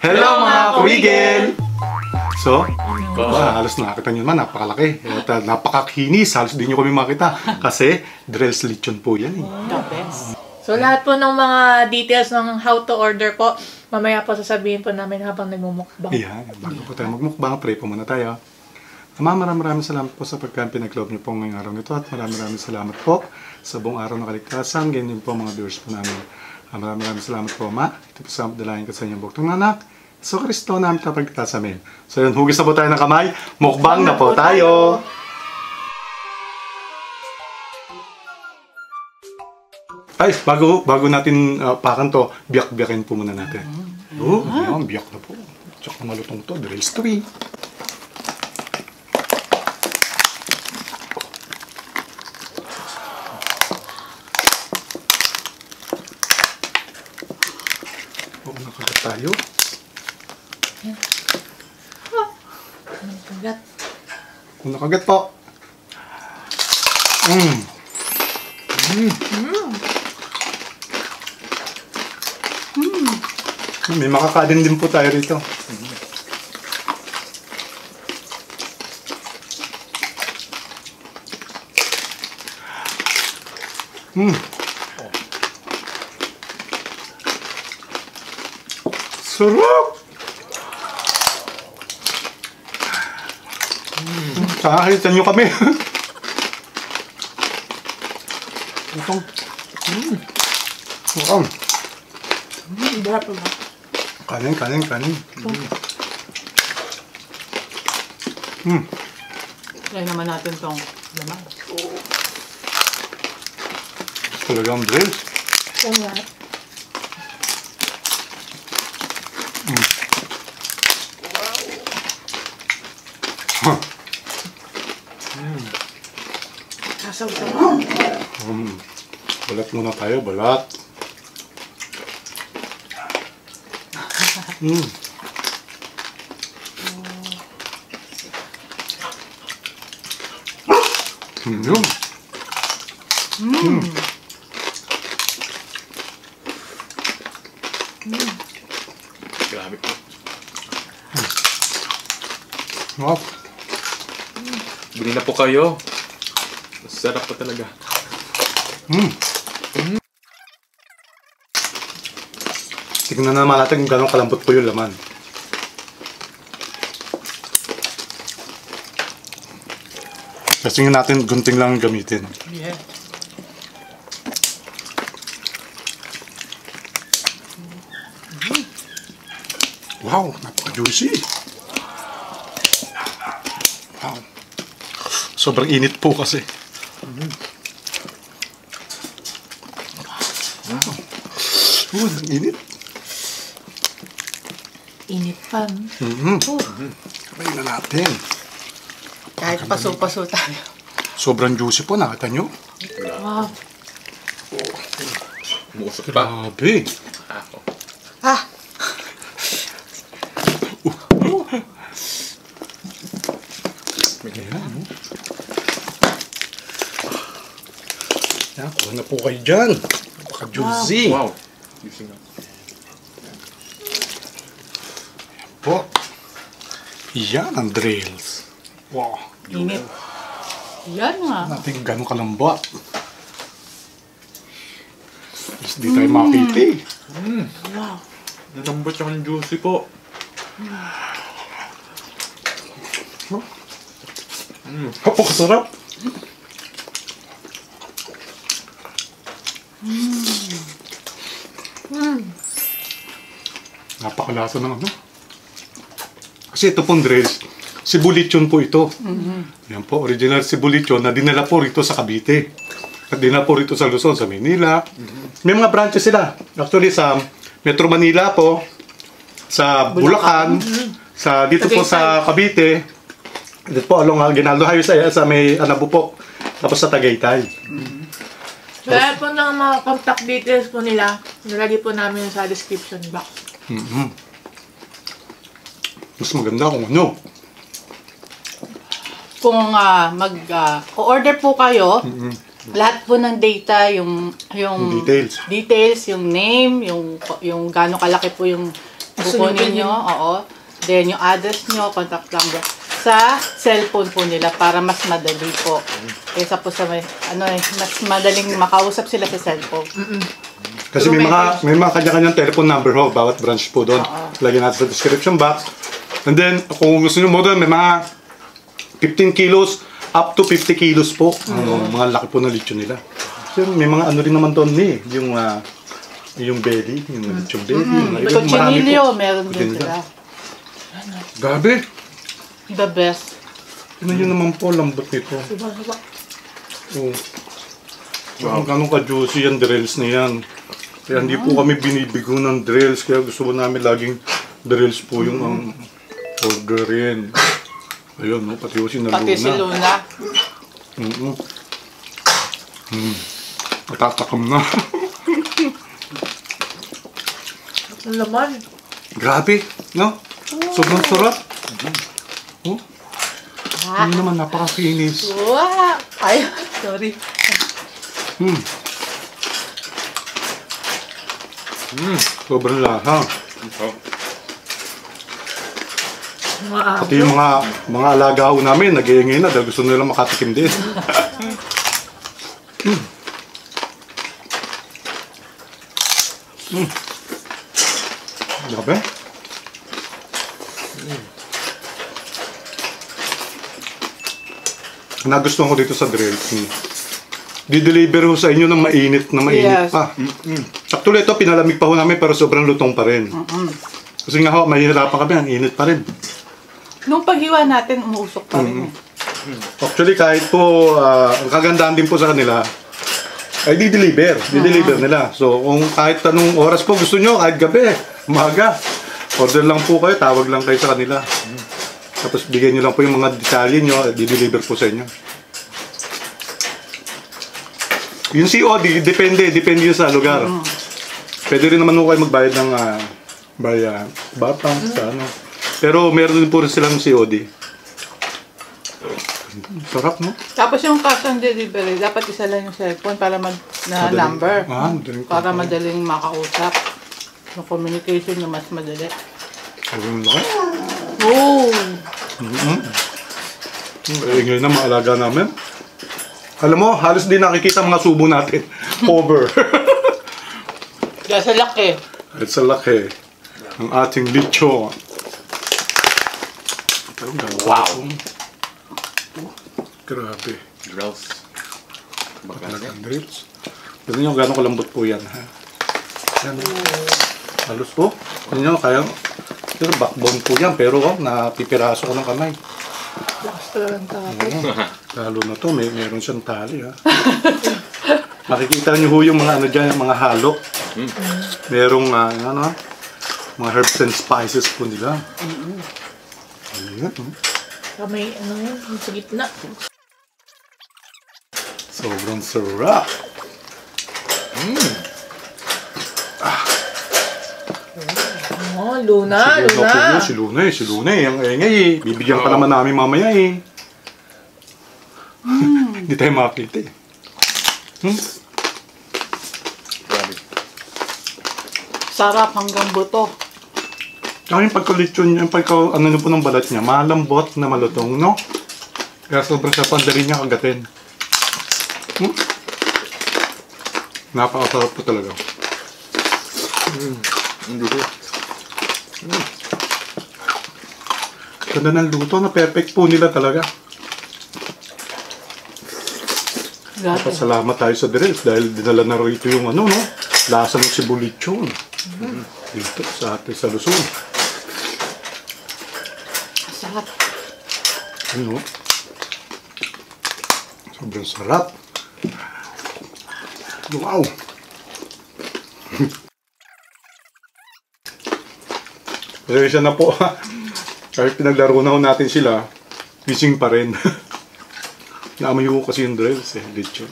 Hello mga kuwigil! So, halos nakakita nyo naman, napakalaki. At napakakinis, halos di nyo kami makita. Kasi, Drell's Lechon po yan eh. The best. So, lahat po ng mga details ng how to order po, mamaya po sasabihin po namin habang nagmumukbang. Yan, bago po tayo magmukbang, pray po muna tayo. Ama, maraming salamat po sa pinag-love niyo po ngayong araw nito at maraming salamat po sa buong araw ng kaligtasan. Ganyan po mga viewers po namin. Maraming salamat po, Ma. Ito po sa dalayan ko sa inyong buktong anak. So, Kristo namin tapagligtas amin. So, yun, hugis na po tayo ng kamay. Mukbang na po tayo! Ay, bago natin pakan to, biyak-biyakin po muna natin. Ayan, biyak na po. Tsaka malutong to, Drell's 3. Nakagat tayo. Nakagat. Kung nakagat po. May makakain din po tayo rito. Sarap! Kakakita nyo kami. Itong. Sarap ba? Kanin. Try naman natin tong laman. Talagang Drell's. Kaya. Sasaw-saw. Balat muna tayo, balat. Grabe po. Wow. Bili na po kayo. Sarap pa talaga. Tignan naman natin kung gano'ng kalambot po yung laman. Kasi nga natin gunting lang gamitin. Yeah. Wow, napaka-juicy. Wow. Sobrang init po kasi. Wow. Ang init. Init pa. Kapain na natin. Kahit paso-paso tayo. Sobrang juicy po, nakita nyo? Wow. Musok pa. Grabe. Ah! Yan, kuha na po kayo dyan. Napaka-juicy. Wow. Juicy nga. Po. Yan ang Drell's. Wow. Init. Yan nga. Natin gano'ng kalambot. Tapos di tayo makita eh. Wow. Nalambot yung juicy po. Napakasarap. Napakalasa ng ano. Kasi ito pong Drell's, Cebu Lechon po ito. Yan po, original Cebu Lechon na dinala po rito sa Cavite. At dinala po rito sa Luzon, sa Manila. May mga branches sila. Actually sa Metro Manila po, sa Bulacan, sa dito po sa Cavite. Dito po along Aguinaldo Highway sa may Anabu po. Tapos sa Tagaytay. Kaya po ng mga contact details po nila, nilagay po namin sa description box. Mas maganda kung ano. Kung mag-order po kayo, Lahat po ng data, yung Details. yung name, yung gaano kalaki po yung kukunin nyo, oo. Then yung address nyo, contact number sa cellphone po nila para mas madali po. Kaysa po sa mas madaling makausap sila sa cellphone. Kasi may mga kanya-kanyang telephone number ho, bawat branch po doon. Lagyan natin sa description box. And then, kung gusto nyo mo doon, may mga 15 kilos up to 50 kilos po. Mga laki po ng lechon nila. So, may mga ano rin naman doon yung belly, yung lechon belly. Cochinillo, meron din sila. Grabe! The best. Tignan nyo naman po, lambot nito. Oh. Ganun ka-juicy yan, drills na yan. Kaya hindi po kami binibigo ng drills. Kaya gusto mo namin laging drills po yung orderin. Ayun, no? Pati si Luna. Pati si Luna. Matatakam na. Ang laman. Grabe, no? Sobrang sarap. Oh. Ano naman, napaka-finish. Wow! Ay, sorry. Sobrang lasa. Mga Pati yung mga alaga ho namin, nag-iingay na dahil gusto nila makatikim din. Grabe. Nagustuhan ko dito sa drill. Di-deliver ho sa inyo ng mainit Yes. pa. Actually ito, pinalamig pa ho namin pero sobrang lutong pa rin. Kasi nga ho, mahihirapan kami, ang init pa rin. Nung paghiwa natin, umuusok pa rin. Actually kahit po, ang kagandahan din po sa kanila, ay di-deliver nila. So kung kahit anong oras po gusto nyo, kahit gabi, umaga, order lang po kayo, tawag lang kayo sa kanila. Tapos bigyan nyo lang po yung mga detalye nyo, di-deliver po sa inyo. Yung COD, depende yun sa lugar. Pwede rin naman po kayo magbayad ng batang sa ano. Pero meron din po rin silang COD. Sarap, no? Tapos yung cash on delivery, dapat isa lang yung cellphone para number. Para madaling makausap. Yung communication yung mas madali. Sobrang laki. Oh! Ingay na mga alaga namin. Alam mo, halos di nakikita mga subo natin. Over. Kaya sa laki. At sa laki ng ating lechon. Wow! Grabe. Grills. Talagang drills. Tignan nyo gano'ng kalambot po yan. Ha? Yan. Halos po. Tignan nyo, kaya pero backbone po yan. Pero napipiraso ko ng kamay. Lalo na to, meron siyang tali. Ha? Makikita nyo ho yung mga ano dyan, yung mga halo. Merong mga herbs and spices po nila. Ayan. May ano yun, sa gitna. Sobrang sarap. Oh, Luna. Si Luna eh. Ang engay eh. Bibigyan pa naman namin mamaya eh. Hindi tayo makakita eh. Grabe. Sarap hanggang buto. Tsaka yung pagka-lechon niya, ano po ng balat niya, malambot na malutong, no? Kaya sobrang sarap, ang dali niya kagatin. Napakasarap po talaga. Ang dugo. Ganda ng luto na perfect po nila talaga. Grabe. Salamat tayo sa Drills dahil dinala na rito yung ano, no? Lasa ng sibulichon. Dito sa atin sa Luzon. Sarap. Ano? Sobrang sarap. Wow! Pasensya na po. Kahit pinaglaro na ho natin sila, fishing pa rin. Naamoy ko kasi yung drills eh, lechon.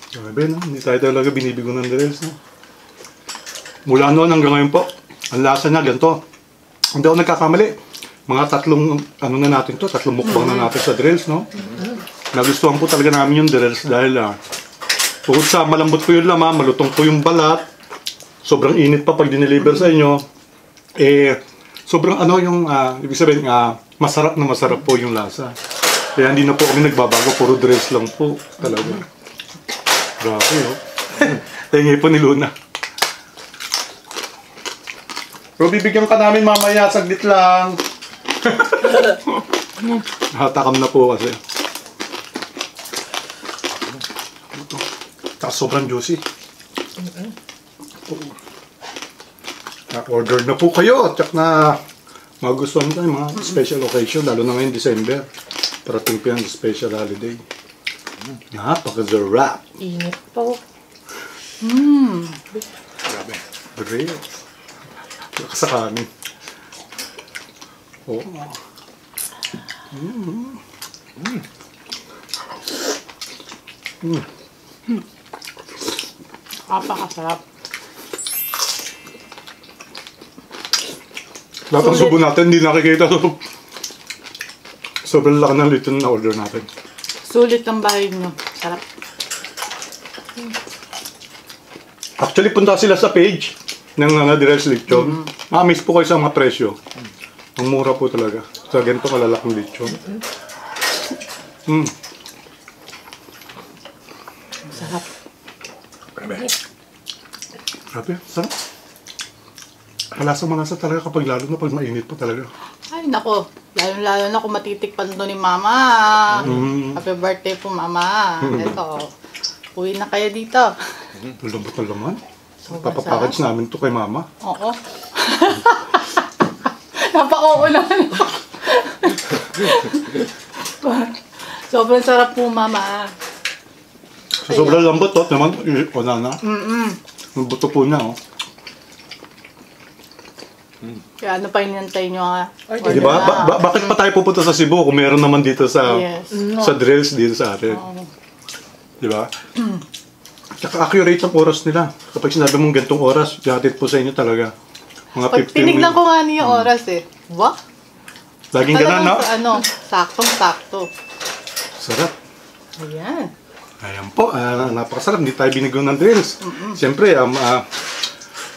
Grabe no, hindi tayo talaga binibigo ng drills no. Mula noon hanggang ngayon po, ang lasa niya ganito. Hindi ako nagkakamali. Mga tatlong, ano na natin to, tatlong mukbang na natin sa drills no. nagustuhan po talaga namin yung Drells dahil bukod sa malambot po yung laman, malutong po yung balat, sobrang init pa pag dineliver sa inyo, sobrang ibig sabihin, masarap na masarap po yung lasa. Kaya hindi na po kami nagbabago, puro Drells lang po talaga. Grabe, oh. Tingin po ni Luna. Pero bibigyan ka namin mamaya, saglit lang. Hatakam na po kasi. Tapos sobrang juicy. Order na po kayo. Tsak na magustuhan tayo mga special occasion, lalo na ngayon December. Parating po yung special holiday. Napaka-zarap. Init po. Grabe. Great. Sa kanin. Oo. Napakasarap. Lahat ng subo natin, hindi nakikita. Sobrang laki ng lechon na order natin. Sulit ang bahay nyo. Sarap. Actually, punta sila sa page ng Drells Lechon. Ma-amaze po kayo sa mga presyo. Ang mura po talaga. Sa ganito kalalaking lechon. Sarap. Grabe, sarap. Malasa talaga kapag lalo na pag mainit pa talaga. Ay, nako. Lalo na kung matitikpan to ni Mama. Happy birthday po, Mama. Ito. Uwi na kayo dito. Lambot na laman. Sobrang Papapackage namin to kay Mama. Oo. Napa-oo naman ako. Sobrang sarap po, Mama. So, sobrang lambot to. Naman, wala na. Ang buto po niya, oh. Kaya ano pa inantay nyo, ha? Di ba? Bakit pa tayo pupunta sa Cebu kung meron naman dito sa Yes. sa Drells dito sa atin? Di ba? Tsaka accurate ang oras nila. Kapag sinabi mong gantong oras, ihatid po sa inyo talaga. Mga 15 Tinignan minutes. ko nga niyo oras eh. Wah? Laging ganun, no? Saktong-sakto. Sarap. Ayan. Ayan po, napakasarap. Hindi tayo binigaw ng Drells. Siyempre,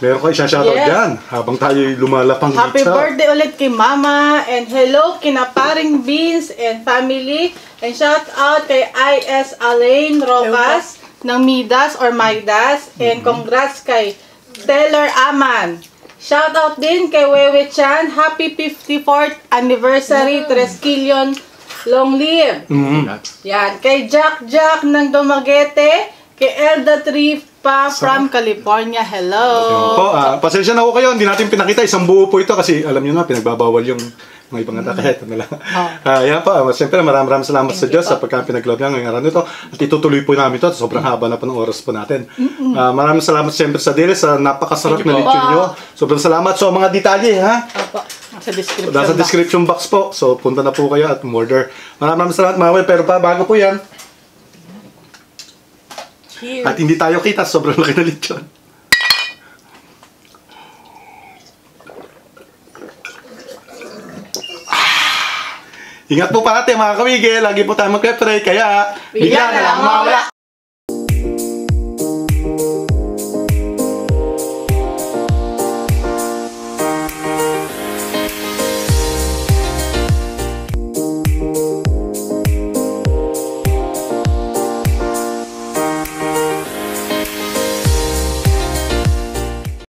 meron kayo shoutout Yes. dyan habang tayo lumalapang Happy dito. birthday ulit kay Mama. And hello kina Paring Beans and family. And shout out kay I.S. Alain Rocas ng Midas or Maidas. And congrats kay Teller Aman. Shout out din kay Wewe Chan. Happy 54th anniversary. Tresquillion. Long live. Yan. Kay Jack ng Dumaguete. Kay Elda Tripa from California. Hello. Ayan po, pasensya na po kayo, hindi natin pinakita, isang buo po ito kasi alam nyo na, pinagbabawal yung mga ibang anak kahit ano lang. Ayan po, siyempre maraming salamat sa Diyos sa pagka-pinaglob niya ngayong araw nito at itutuloy po namin ito, sobrang haba na po ng oras po natin. Maraming salamat siyempre sa Drells, sa napakasarap na lechon nyo. Sobrang salamat. So mga detalye, ha? Opo. Nasa Nasa description box po. So punta na po kayo at order. Maraming salamat mga kapatid, pero bago po yan, Cheers. at hindi tayo kita, sobrang laki na lechon. Ingat po parati mga kamigil, lagi po tayo magpe-pray, kaya Bigla na lang mawala.